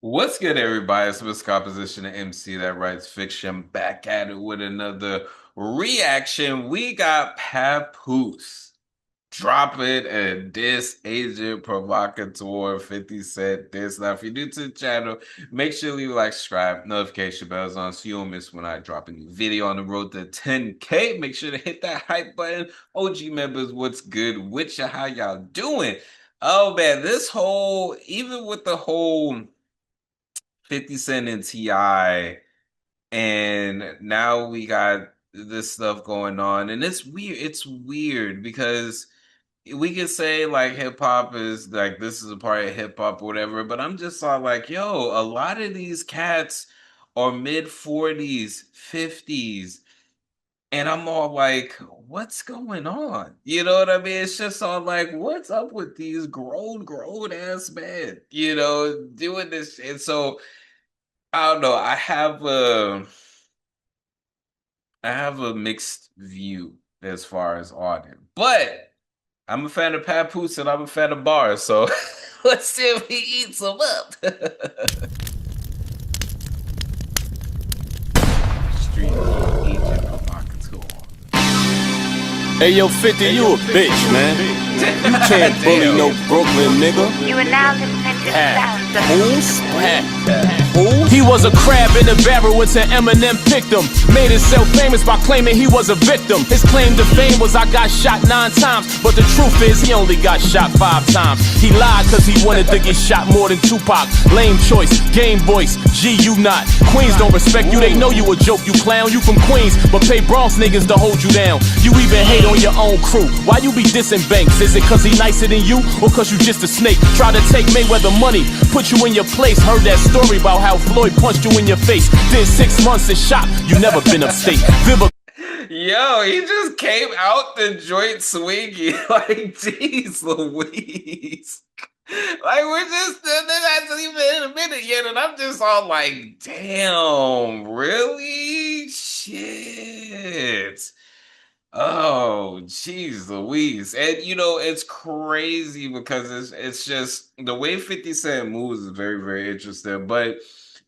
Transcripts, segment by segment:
What's good, everybody? It's Miss Composition, the MC that writes fiction, back at it with another reaction. We got Papoose. Drop it and diss Agent Provocateur 50 Cent diss. Now, if you're new to the channel, make sure you leave a like, subscribe, notification bells on so you don't miss when I drop a new video on the road to 10K. Make sure to hit that hype button. OG members, what's good with you? How y'all doing? Oh man, even with the whole 50 Cent and T.I., and now we got this stuff going on. And it's weird. It's weird because we could say like hip hop is like this is a part of hip hop or whatever, but I'm just all like, yo, a lot of these cats are mid 40s, 50s. And I'm all like, what's going on? You know what I mean? It's just all like, what's up with these grown ass men, doing this shit. So I don't know. I have a mixed view as far as Auden, but I'm a fan of Papoose and I'm a fan of bars. So let's see if he eats them up. Street agent provocateur. Hey yo, 50, you a bitch, man. You can't bully no Brooklyn nigga. You are now listening to the sound. He was a crab in a barrel until Eminem picked him. Made himself famous by claiming he was a victim. His claim to fame was I got shot 9 times, but the truth is he only got shot 5 times. He lied cause he wanted to get shot more than Tupac. Lame choice, game voice, G you not. Queens don't respect you, they know you a joke, you clown. You from Queens, but pay Bronx niggas to hold you down. You even hate on your own crew. Why you be dissing Banks? Is it cause he nicer than you, or cause you just a snake? Try to take Mayweather money, put you in your place. Heard that story about how Floyd punched you in your face. Did 6 months in shop, you never been upstate. Yo, he just came out the joint swinging. Like, jeez Louise. Like, we're just, that hasn't even been a minute yet. And I'm just all like, damn, really? Shit. Oh, jeez Louise. And, it's crazy because it's just the way 50 Cent moves is very, very interesting. But,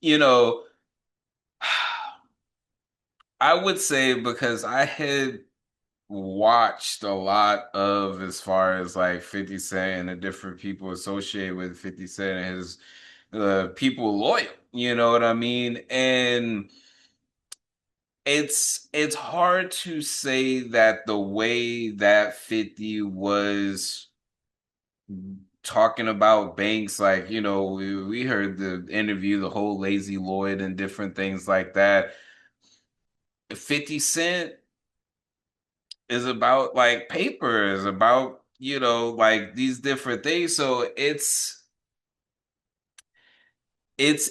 you know, I would say because I had watched a lot of as far as like 50 Cent and the different people associated with 50 Cent and his people loyal, you know what I mean? And it's hard to say that the way that 50 was talking about Banks, like, we heard the interview, the whole Lazy Lloyd and different things like that. 50 Cent is about like paper, is about, like these different things. So it's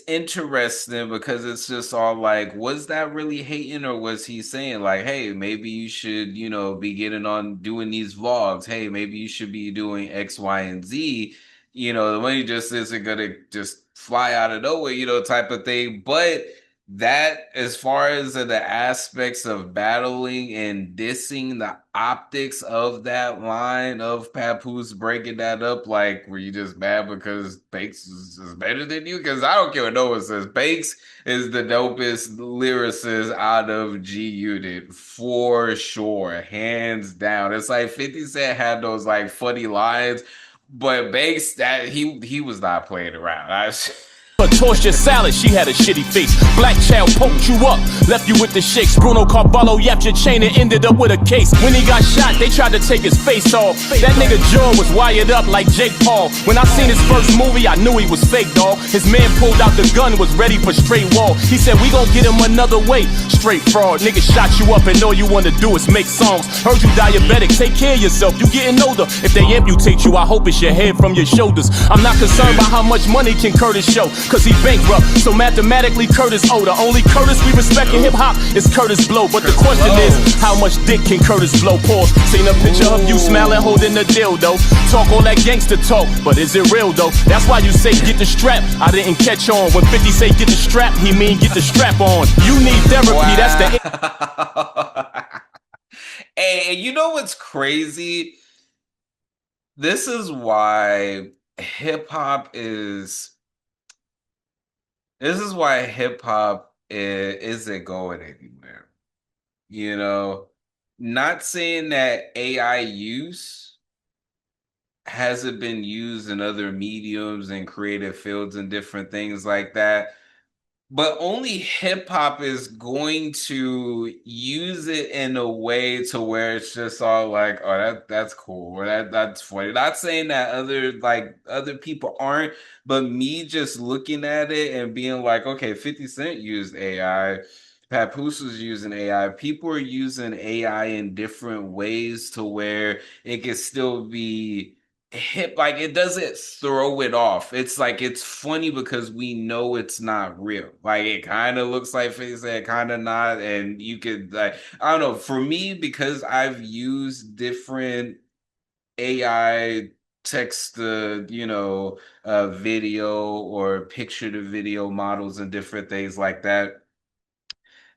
interesting because it's just all like, was that really hating, or was he saying like, hey, maybe you should, be getting on doing these vlogs. Hey, maybe you should be doing X, Y, and Z. The money just isn't gonna just fly out of nowhere, type of thing. But that, as far as the aspects of battling and dissing, the optics of that line of Papoose breaking that up, like, were you just mad because Banks is better than you? Because I don't care what no one says. Banks is the dopest lyricist out of G Unit for sure, hands down. It's like 50 Cent had those like funny lines, but Banks, that he was not playing around. Tossed your salad, she had a shitty face. Black child poked you up, left you with the shakes. Bruno Carvalho yapped your chain and ended up with a case. When he got shot, they tried to take his face off. That nigga jaw was wired up like Jake Paul. When I seen his first movie, I knew he was fake, dog. His man pulled out the gun, was ready for straight wall. He said, we gon' get him another way. Straight fraud, nigga shot you up and all you wanna do is make songs. Heard you diabetic, take care of yourself, you getting older. If they amputate you, I hope it's your head from your shoulders. I'm not concerned about how much money can Curtis show, cause he bankrupt, so mathematically Curtis owe. The only Curtis we respect in hip-hop is Curtis Blow. But the question is, how much dick can Curtis Blow? Pause. Seen a picture of you smiling, holding the dildo. Talk all that gangster talk, but is it real though? That's why you say get the strap. I didn't catch on. When 50 say get the strap, he mean get the strap on. You need therapy, wow. That's the Hey, and you know what's crazy? This is why hip-hop is This is why hip hop isn't going anywhere. You know, not saying that AI use hasn't been used in other mediums and creative fields and different things like that. But only hip hop is going to use it in a way to where it's just all like, oh, that's cool, or that's funny. Not saying that other people aren't, but me just looking at it and being like, okay, 50 Cent used AI, Papoose was using AI. People are using AI in different ways to where it can still be hip, like it doesn't throw it off. It's like it's funny because we know it's not real. Like it kind of looks like face, it kind of not, and you could like I don't know. For me, because I've used different AI text to video or picture to video models and different things like that,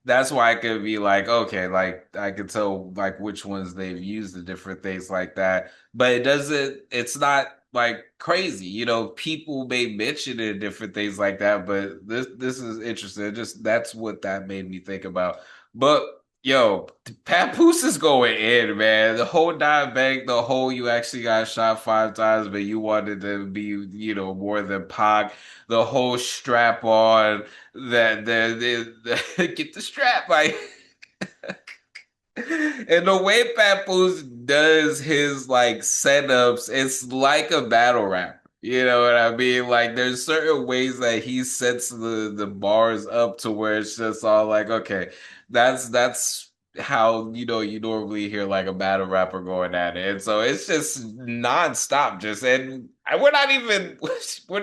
that's why I could be like, okay, like I could tell like which ones they've used the different things like that. But it's not like crazy. People may mention it different things like that, but this is interesting. Just that's what that made me think about. But yo, Papoose is going in, man. The whole dive bank, the whole you actually got shot 5 times, but you wanted to be, more than Pac. The whole strap on that get the strap like and the way Papoose does his like setups, it's like a battle rap. You know what I mean? Like there's certain ways that he sets the bars up to where it's just all like, okay, that's how you normally hear like a battle rapper going at it. And so it's just nonstop, just we're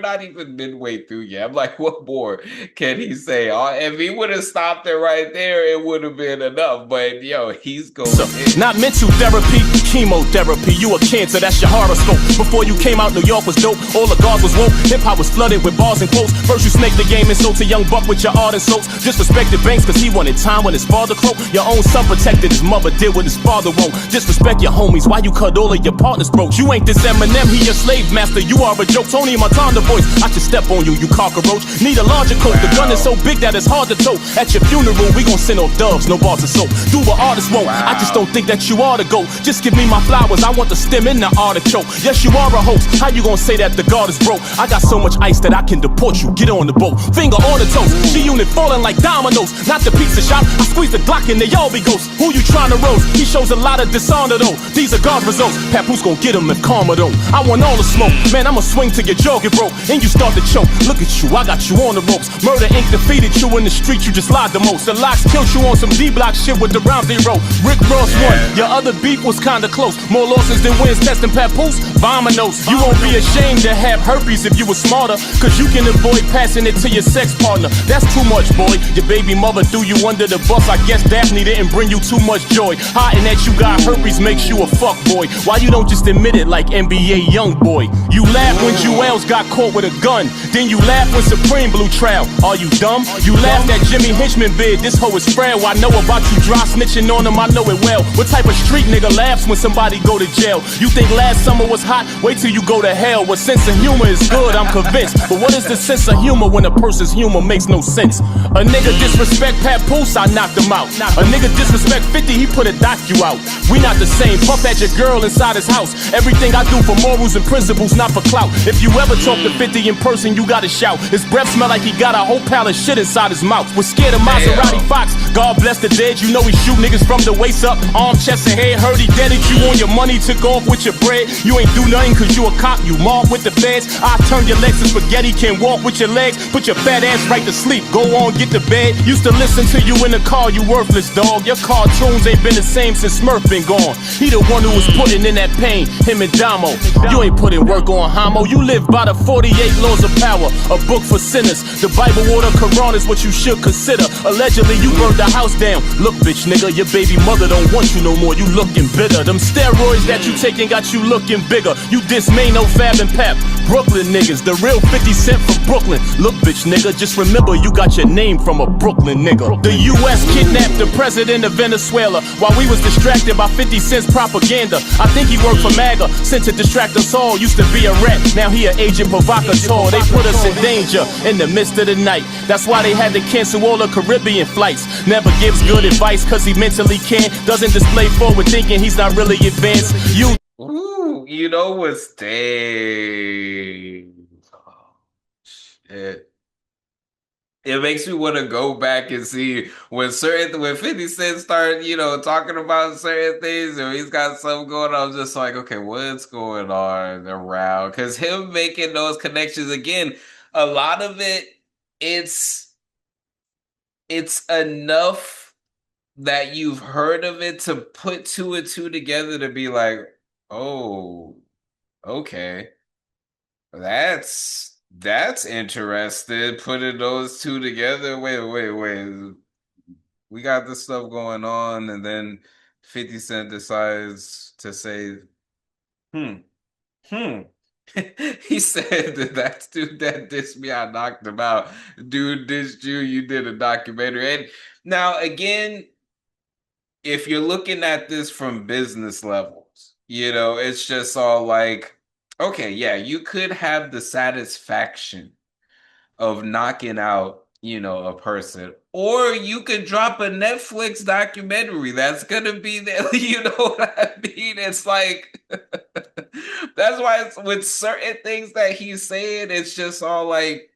not even midway through yet. I'm like, what more can he say? If he would have stopped it right there, it would have been enough. But yo, he's going in. Not mental therapy, chemotherapy. You a cancer, that's your horoscope. Before you came out, New York was dope. All the guards was woke. Hip hop was flooded with bars and quotes. First you snaked the game and sold to Young Buck with your art and soaps. Disrespected Banks cause he wanted time when his father croaked. Your own son protected his mother, did what his father won't. Disrespect your homies, why you cut all of your partners broke? You ain't this Eminem, he your slave master. You are a joke, Tony Montana voice. I should step on you, you cockroach. Need a larger coat, the gun is so big that it's hard to tow. At your funeral, we gon' send off doves, no bars of soap. Do what artists won't, I just don't think that you ought to go. Just give me my flowers, I want the stem in the artichoke. Yes, you are a host, how you gon' say that the guard is broke? I got so much ice that I can deport you, get on the boat. Finger on the toes, G-Unit falling like dominoes. Not the pizza shop, I squeeze the Glock and they all be ghosts. Who you trying to roast? He shows a lot of dishonor though. These are God's results, Papoose gon' get him if karma don't. I want all the smoke, man, I'ma swing till your jaw get broke. And you start to choke, look at you, I got you on the ropes. Murder Inc. defeated you in the street, you just lied the most. The locks killed you on some D-block shit with the rounds they wrote. Rick Ross won, your other beef was kinda close. More losses than wins, testing Papoose, vominos. You won't be ashamed to have herpes if you were smarter, cause you can avoid passing it to your sex partner. That's too much, boy. Your baby mother threw you under the bus, I guess Daphne didn't bring you too much joy. Hiding that you got herpes makes you a fuck boy. Why you don't just admit it like NBA Youngboy? You laugh when Jewels got caught with a gun, then you laugh when Supreme blew trial. Are you dumb? You laugh at Jimmy Hinchman bid, this hoe is frail. I know about you dry snitching on him, I know it well. What type of street nigga laughs when somebody go to jail? You think last summer was hot? Wait till you go to hell. What sense of humor is good, I'm convinced. But what is the sense of humor when a person's humor makes no sense? A nigga disrespect Papoose, I knocked him out. A nigga disrespect 50, he put a doc you out. We not the same, puff at your girl inside his house. Everything I do for morals and principles, not for clout. If you ever talk to 50 in person, you gotta shout. His breath smell like he got a whole pile of shit inside his mouth. Was scared of Maserati Fox, God bless the dead. You know he shoot niggas from the waist up, arm, chest, and head. Heard he deaded you on your money, took off with your bread. You ain't do nothing cause you a cop, you mob with the feds. I turn your legs to spaghetti, can't walk with your legs. Put your fat ass right to sleep, go on, get to bed. Used to listen to you in the car, you worthless dog. Your cartoons ain't been the same since Smurf been gone. He the one who was putting in that pain, him and Damo. You ain't putting work on Homo, you live by the 48 laws of power, a book for sinners. The Bible or the Quran is what you should consider. Allegedly you burned the house down. Look bitch nigga, your baby mother don't want you no more, you looking bitter. Them steroids that you taking got you looking bigger. You diss Mano, Fab and Pep, Brooklyn niggas, the real 50 Cent from Brooklyn. Look, bitch nigga, just remember you got your name from a Brooklyn nigga. The US kidnapped the president of Venezuela while we was distracted by 50 Cent's propaganda. I think he worked for MAGA, sent to distract us all. Used to be a rat, now he an agent provocateur. They put us in danger in the midst of the night. That's why they had to cancel all the Caribbean flights. Never gives good advice cause he mentally can't. Doesn't display forward thinking, he's not really advanced. Ooh, you know what's dang? Oh, shit. It makes me want to go back and see when 50 Cent started, talking about certain things, or he's got something going on. I'm just like, okay, what's going on around? Because him making those connections again, a lot of it's it's enough that you've heard of it to put two and two together to be like, oh, okay. That's interesting. Putting those two together. Wait. We got this stuff going on, and then 50 Cent decides to say, hmm, hmm. He said that dude that dissed me, I knocked him out. Dude dissed you, you did a documentary. And now again, if you're looking at this from business levels, it's just all like, okay, yeah, you could have the satisfaction of knocking out, a person, or you could drop a Netflix documentary that's gonna be there. You know what I mean? It's like that's why it's with certain things that he's saying, it's just all like,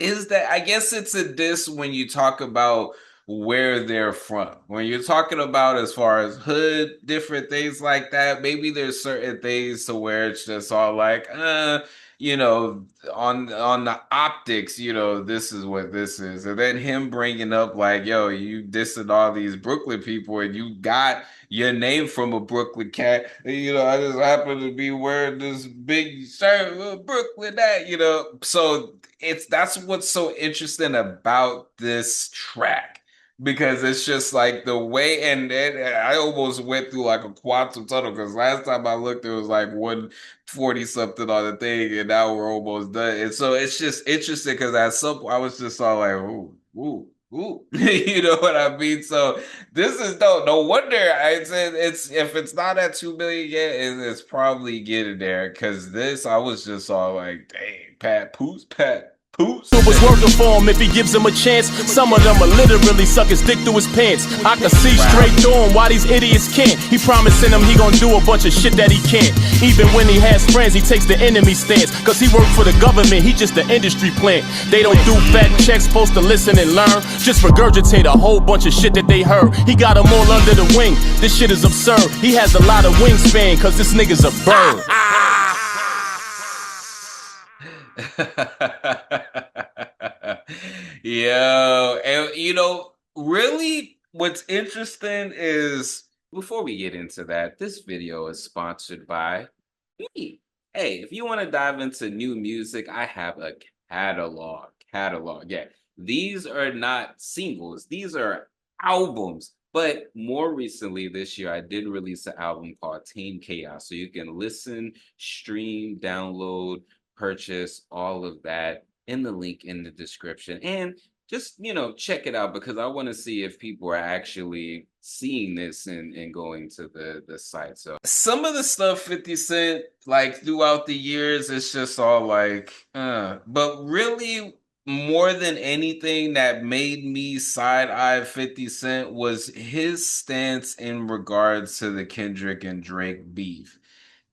is that, I guess it's a diss when you talk about where they're from. When you're talking about as far as hood, different things like that, maybe there's certain things to where it's just all like, on the optics, this is what this is. And then him bringing up like, yo, you dissing all these Brooklyn people and you got your name from a Brooklyn cat. I just happen to be wearing this big shirt, Brooklyn that, So that's what's so interesting about this track, because it's just like the way, and I almost went through like a quantum tunnel because last time I looked it was like 140 something on the thing, and now we're almost done. And so it's just interesting because at some point I was just all like, ooh, you know what I mean? So this is dope. No wonder I said it's, if it's not at 2 million yet, it's probably getting there. Because this, I was just all like, dang, Papoose. It was working for him if he gives him a chance. Some of them will literally suck his dick through his pants. I can see straight through him why these idiots can't. He promising them he gonna do a bunch of shit that he can't. Even when he has friends, he takes the enemy stance. Cause he work for the government, he just the industry plant. They don't do fact checks, supposed to listen and learn. Just regurgitate a whole bunch of shit that they heard. He got them all under the wing, this shit is absurd. He has a lot of wingspan cause this nigga's a bird. Yo, and really what's interesting is, before we get into that, this video is sponsored by me. Hey, if you want to dive into new music, I have a catalog. Yeah. These are not singles, these are albums. But more recently this year, I did release an album called Tame Chaos. So you can listen, stream, download, purchase all of that in the link in the description, and just check it out, because I want to see if people are actually seeing this and going to the site. So some of the stuff 50 Cent like throughout the years, it's just all like but really more than anything that made me side eye 50 Cent was his stance in regards to the Kendrick and Drake beef,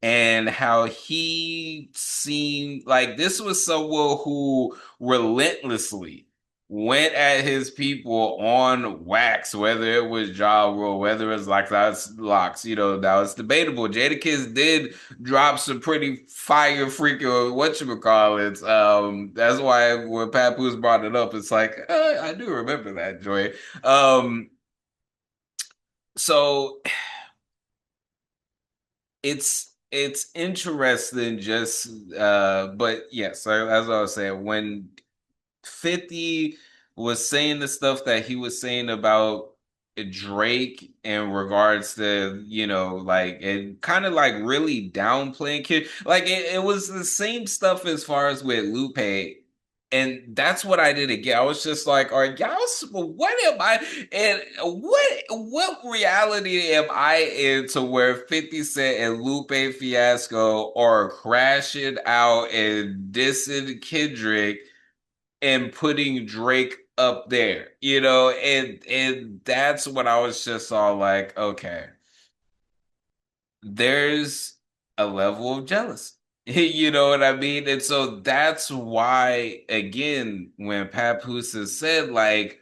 and how he seemed like this was someone who relentlessly went at his people on wax, whether it was Ja Rule, whether it's like that's Locks, now it's debatable. Jadakiss did drop some pretty fire freaking whatchamacallits. That's why when Papoose brought it up, it's like, I do remember that, Joy. So it's interesting, just but yes, as I was saying, when 50 was saying the stuff that he was saying about Drake in regards to, like it kind of like really downplaying kid. Like it was the same stuff as far as with Lupe. And that's what I didn't get. I was just like, are y'all, what am I, and what reality am I in to where 50 Cent and Lupe Fiasco are crashing out and dissing Kendrick and putting Drake up there, and that's when I was just all like, okay, there's a level of jealousy. You know what I mean? And so that's why, again, when Papoose has said, like,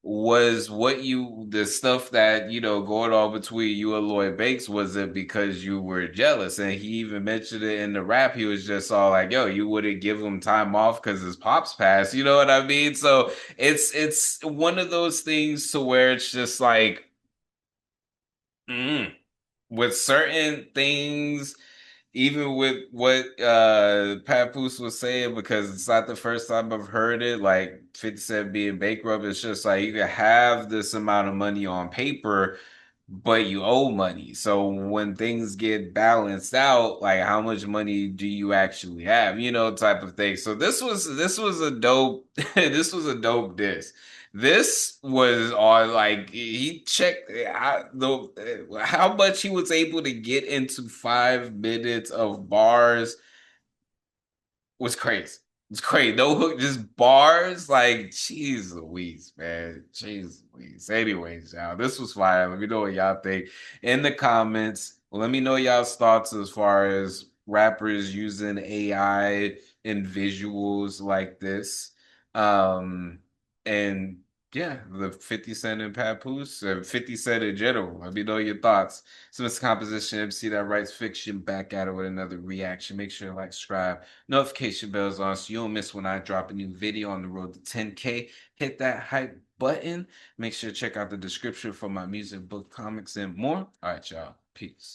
was what the stuff that, going on between you and Lloyd Banks, was it because you were jealous? And he even mentioned it in the rap. He was just all like, yo, you wouldn't give him time off because his pops passed. You know what I mean? So it's one of those things to where it's just like, mm, with certain things, even with what Papoose was saying, because it's not the first time I've heard it, like 50 Cent being bankrupt, it's just like you can have this amount of money on paper, but you owe money. So when things get balanced out, like how much money do you actually have, type of thing. So this was a dope this was a dope diss. This was on, like, he checked how much he was able to get into 5 minutes of bars was crazy. It's crazy. No hook, just bars. Like, jeez Louise, man. Jeez Louise. Anyways, y'all, this was fire. Let me know what y'all think in the comments. Let me know y'all's thoughts as far as rappers using AI and visuals like this. Um, and yeah, the 50 Cent and Papoose, 50 Cent in general. Let me know your thoughts. So, Mr. Composition MC that writes fiction, back at it with another reaction. Make sure to like, subscribe, notification bells on so you don't miss when I drop a new video on the road to 10K. Hit that hype button. Make sure to check out the description for my music, book, comics, and more. All right, y'all. Peace.